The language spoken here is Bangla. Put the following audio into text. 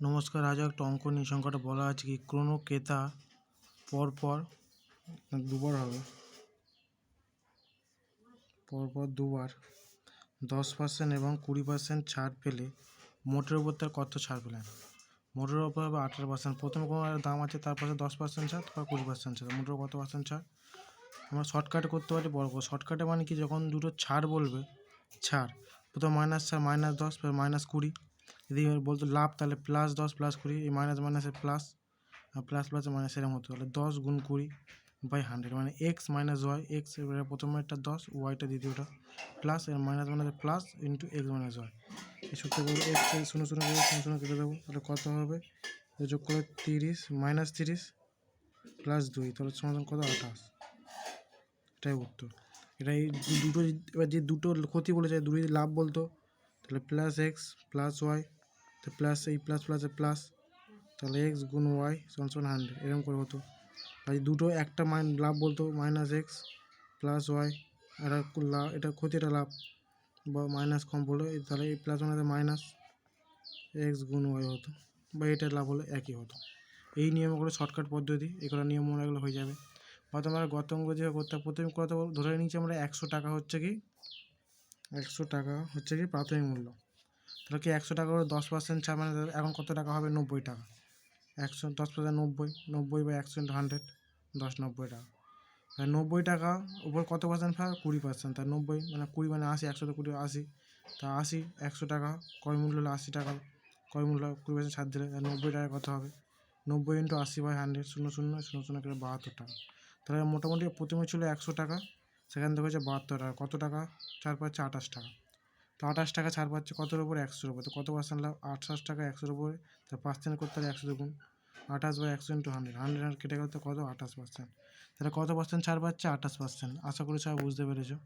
নমস্কার, আজ একটা অঙ্ক নিয়ে সংখ্যাটা বলা আছে কি কোনো ক্রেতা পরপর দুবার 10% এবং 20% ছাড় পেলে মোটের উপর তার কত ছাড় পেলেন? মোটের উপর হবে 18%। প্রথমে কোনো একটা দাম আছে, তার পাশে 10% ছাড়, তারপর 20% ছাড়, মোটের কত পার্সেন্ট ছাড়? আমরা শর্টকাটে করতে পারি, বড় করে শর্টকাটে মানে কি, যখন দুটো ছাড় বলবে, ছাড় প্রথম মাইনাস ছাড় -10 -20, যদি বলতো লাভ তাহলে +10 +20, এই মাইনাস মাইনাসে প্লাস, প্লাস প্লাসে মাইনাস, এরকম হতো। তাহলে 10 × 20/100 মানে এক্স মাইনাস ওয়াই, এক্স প্রথমেরটা 10, ওয়াইটা দ্বিতীয়টা, প্লাস এর মাইনাস মাইনাসে plus into x minus y. এই সূত্রে বলবো এক্স শূন্য শূন্য শূন্য কেটে দেবো, তাহলে কত হবে? যোগ করে 30 -30 + 2, তাহলে সমান কত? 28। এটাই উত্তর। এটাই দুটো, এবার যে দুটো ক্ষতি বলেছে, দুটো যদি লাভ বলতো তাহলে +x + y, তো প্লাস এই প্লাস প্লাসে প্লাস, তাহলে x × y = 100, এরকম করে হতো। আর দুটো একটা লাভ বলতো -x + y, এটা ক্ষতি, এটা লাভ বা মাইনাস কম বললো, তাহলে এই প্লাস মানে মাইনাস x × y হতো, বা এটা লাভ হলে একই হতো। এই নিয়মগুলো শর্টকাট পদ্ধতি, এগুলো নিয়ম মনে রাখলে হয়ে যাবে। বা তোমার গত অঙ্ক যেভাবে করতে, প্রথমে কত ধরে নিচ্ছি আমরা 100 টাকা হচ্ছে কি 100 টাকা হচ্ছে কি প্রাথমিক মূল্য। তাহলে কি 100 টাকা করে 10% ছাড়, মানে এখন কত টাকা হবে? 90 টাকা। 100 10% 90 বা 100 × 100 10 90 টাকা। আর 90 টাকা উপর কত পার্সেন্ট ছাড়? 20%। তার 90 মানে 20 মানে 80, 100 20 80, তা 80 100 টাকা ক্রয় মূল্য হলো 80 টাকা, ক্রয় মূল্য 20% ছাড় দিলে 90 টাকা কত হবে? 90 × 80/100, 0 0 0 0 করে 72 টাকা। তাহলে মোটামুটি প্রথমে ছিল 100 টাকা, সেখান থেকে হচ্ছে 72 টাকা। কত টাকা ছাড় পাচ্ছে? 28 টাকা। তো 28 টাকা ছাড় পাচ্ছে কতর উপর? 100-র উপর। তো কত পার্সেন্ট লাভ? 28 টাকা 100-র উপরে, তার পার্সেন্ট করতে হবে 100 গুণ 28/100 × 100, 100 কেটে গেলে কত? 28%। তাহলে কত পার্সেন্ট ছাড় পাচ্ছে? 28%। আশা করি সবাই বুঝতে পেরেছো।